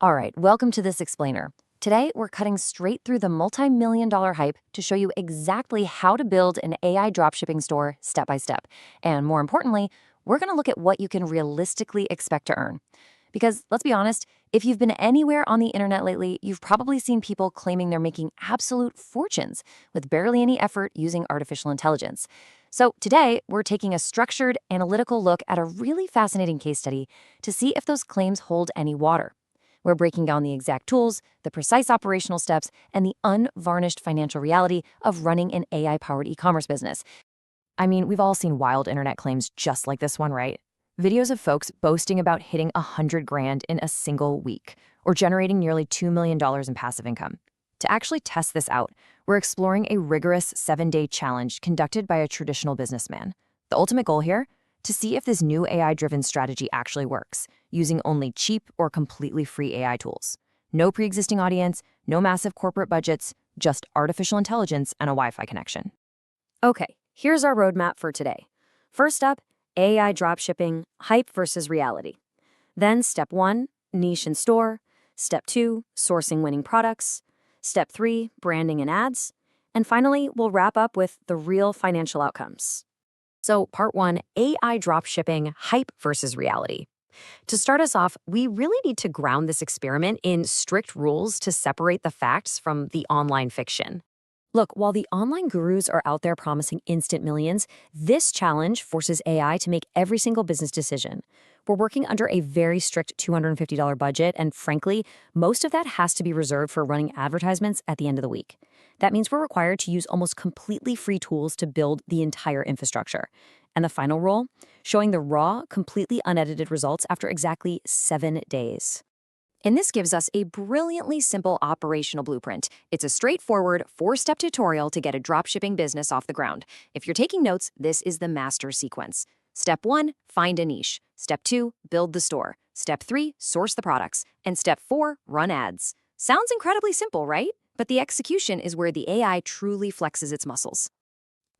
All right, welcome to this explainer. Today, we're cutting straight through the multi-million-dollar hype to show you exactly how to build an AI dropshipping store step by step. And more importantly, we're going to look at what you can realistically expect to earn. Because let's be honest, if you've been anywhere on the internet lately, you've probably seen people claiming they're making absolute fortunes with barely any effort using artificial intelligence. So today, we're taking a structured, analytical look at a really fascinating case study to see if those claims hold any water. We're breaking down the exact tools, the precise operational steps, and the unvarnished financial reality of running an AI-powered e-commerce business. I mean, we've all seen wild internet claims just like this one, right? Videos of folks boasting about hitting $100,000 in a single week, or generating nearly $2 million in passive income. To actually test this out, we're exploring a rigorous 7-day challenge conducted by a traditional businessman. The ultimate goal here? To see if this new AI-driven strategy actually works, using only cheap or completely free AI tools. No pre-existing audience, no massive corporate budgets, just artificial intelligence and a Wi-Fi connection. Okay, here's our roadmap for today. First up, AI dropshipping, hype versus reality. Then step 1, niche and store. Step 2, sourcing winning products. Step 3, branding and ads. And finally, we'll wrap up with the real financial outcomes. So part 1, AI dropshipping, hype versus reality. To start us off, we really need to ground this experiment in strict rules to separate the facts from the online fiction. Look, while the online gurus are out there promising instant millions, this challenge forces AI to make every single business decision. We're working under a very strict $250 budget, and frankly, most of that has to be reserved for running advertisements at the end of the week. That means we're required to use almost completely free tools to build the entire infrastructure. And the final rule? Showing the raw, completely unedited results after exactly 7 days. And this gives us a brilliantly simple operational blueprint. It's a straightforward 4-step tutorial to get a dropshipping business off the ground. If you're taking notes, this is the master sequence. Step 1, find a niche. Step 2, build the store. Step 3, source the products. And step 4, run ads. Sounds incredibly simple, right? But the execution is where the AI truly flexes its muscles.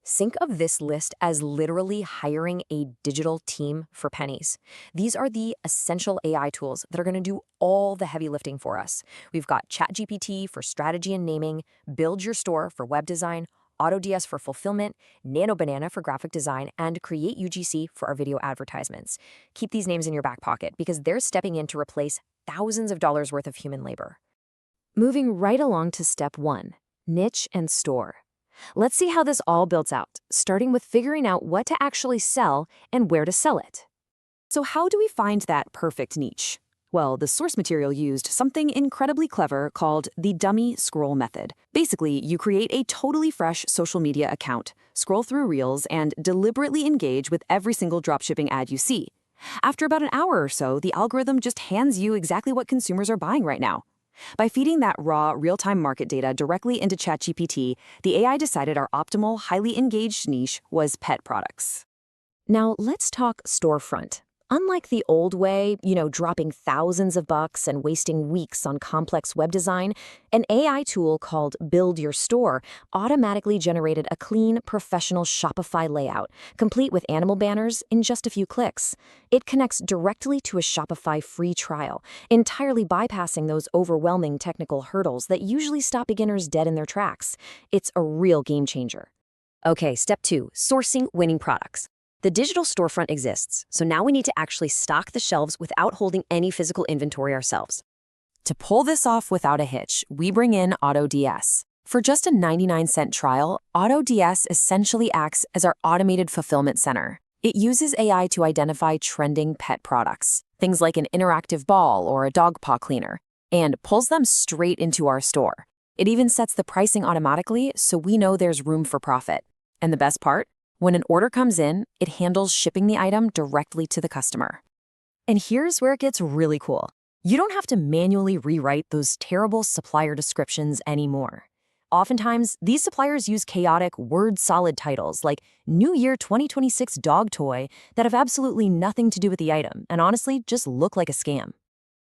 Think of this list as literally hiring a digital team for pennies. These are the essential AI tools that are going to do all the heavy lifting for us. We've got ChatGPT for strategy and naming, Build Your Store for web design, AutoDS for fulfillment, NanoBanana for graphic design, and Create UGC for our video advertisements. Keep these names in your back pocket because they're stepping in to replace thousands of dollars worth of human labor. Moving right along to step 1, niche and store. Let's see how this all builds out, starting with figuring out what to actually sell and where to sell it. So how do we find that perfect niche? Well, the source material used something incredibly clever called the dummy scroll method. Basically, you create a totally fresh social media account, scroll through reels, and deliberately engage with every single dropshipping ad you see. After about an hour or so, the algorithm just hands you exactly what consumers are buying right now. By feeding that raw, real-time market data directly into ChatGPT, the AI decided our optimal, highly engaged niche was pet products. Now, let's talk storefront. Unlike the old way, dropping thousands of bucks and wasting weeks on complex web design, an AI tool called Build Your Store automatically generated a clean, professional Shopify layout, complete with animal banners in just a few clicks. It connects directly to a Shopify free trial, entirely bypassing those overwhelming technical hurdles that usually stop beginners dead in their tracks. It's a real game changer. Okay, step 2, sourcing winning products. The digital storefront exists, so now we need to actually stock the shelves without holding any physical inventory ourselves. To pull this off without a hitch, we bring in AutoDS. For just a 99-cent trial, AutoDS essentially acts as our automated fulfillment center. It uses AI to identify trending pet products, things like an interactive ball or a dog paw cleaner, and pulls them straight into our store. It even sets the pricing automatically so we know there's room for profit. And the best part? When an order comes in, it handles shipping the item directly to the customer. And here's where it gets really cool. You don't have to manually rewrite those terrible supplier descriptions anymore. Oftentimes, these suppliers use chaotic, word-solid titles like New Year 2026 Dog Toy that have absolutely nothing to do with the item and honestly just look like a scam.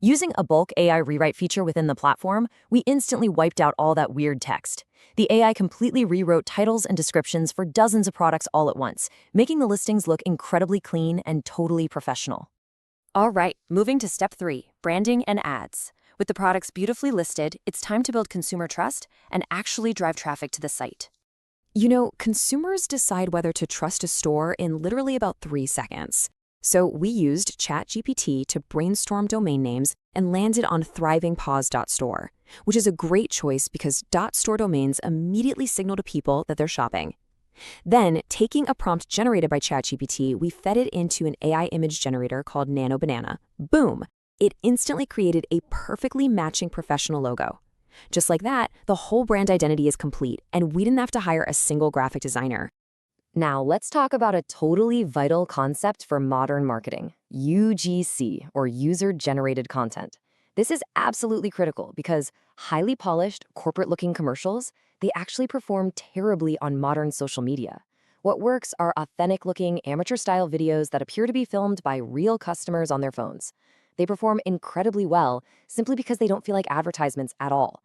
Using a bulk AI rewrite feature within the platform, we instantly wiped out all that weird text. The AI completely rewrote titles and descriptions for dozens of products all at once, making the listings look incredibly clean and totally professional. All right, moving to step 3, branding and ads. With the products beautifully listed, it's time to build consumer trust and actually drive traffic to the site. You know, consumers decide whether to trust a store in literally about 3 seconds. So we used ChatGPT to brainstorm domain names and landed on thrivingpaws.store, which is a great choice because .store domains immediately signal to people that they're shopping. Then, taking a prompt generated by ChatGPT, we fed it into an AI image generator called Nano Banana. Boom! It instantly created a perfectly matching professional logo. Just like that, the whole brand identity is complete, and we didn't have to hire a single graphic designer. Now, let's talk about a totally vital concept for modern marketing, UGC, or user-generated content. This is absolutely critical because highly polished, corporate-looking commercials, they actually perform terribly on modern social media. What works are authentic-looking, amateur-style videos that appear to be filmed by real customers on their phones. They perform incredibly well simply because they don't feel like advertisements at all.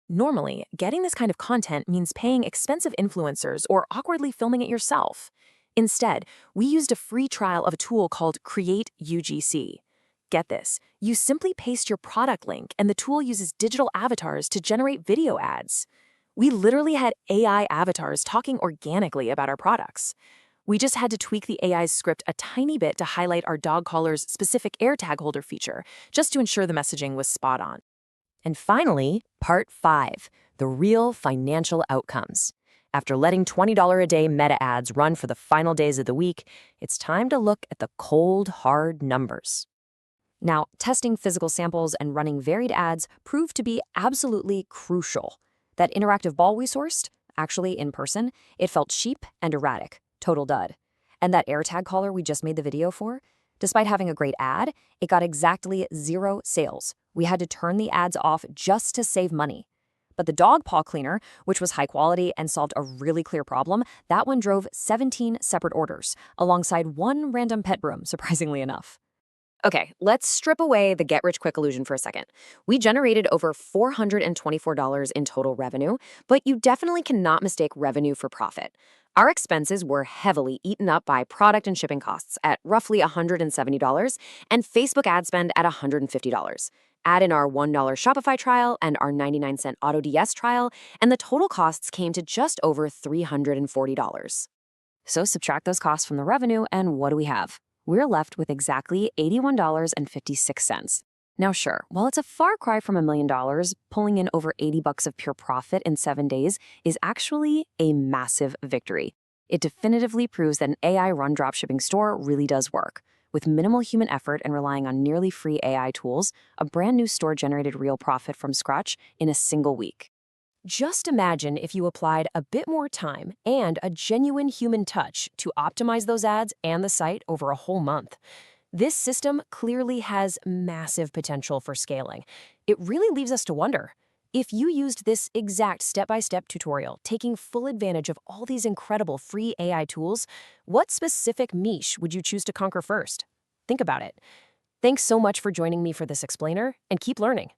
Normally, getting this kind of content means paying expensive influencers or awkwardly filming it yourself. Instead, we used a free trial of a tool called Create UGC. Get this, you simply paste your product link and the tool uses digital avatars to generate video ads. We literally had AI avatars talking organically about our products. We just had to tweak the AI's script a tiny bit to highlight our dog collar's specific AirTag holder feature, just to ensure the messaging was spot on. And finally, part 5, the real financial outcomes. After letting $20 a day meta ads run for the final days of the week, it's time to look at the cold, hard numbers. Now, testing physical samples and running varied ads proved to be absolutely crucial. That interactive ball we sourced, actually in person, it felt cheap and erratic, total dud. And that AirTag collar we just made the video for, despite having a great ad, it got exactly 0 sales. We had to turn the ads off just to save money. But the dog paw cleaner, which was high quality and solved a really clear problem, that one drove 17 separate orders, alongside one random pet broom, surprisingly enough. Okay, let's strip away the get-rich-quick illusion for a second. We generated over $424 in total revenue, but you definitely cannot mistake revenue for profit. Our expenses were heavily eaten up by product and shipping costs at roughly $170 and Facebook ad spend at $150. Add in our $1 Shopify trial and our 99-cent AutoDS trial, and the total costs came to just over $340. So subtract those costs from the revenue, and what do we have? We're left with exactly $81.56. Now sure, while it's a far cry from $1 million, pulling in over $80 of pure profit in 7 days is actually a massive victory. It definitively proves that an AI-run dropshipping store really does work. With minimal human effort and relying on nearly free AI tools, a brand new store generated real profit from scratch in a single week. Just imagine if you applied a bit more time and a genuine human touch to optimize those ads and the site over a whole month. This system clearly has massive potential for scaling. It really leaves us to wonder, if you used this exact step-by-step tutorial, taking full advantage of all these incredible free AI tools, what specific niche would you choose to conquer first? Think about it. Thanks so much for joining me for this explainer, and keep learning.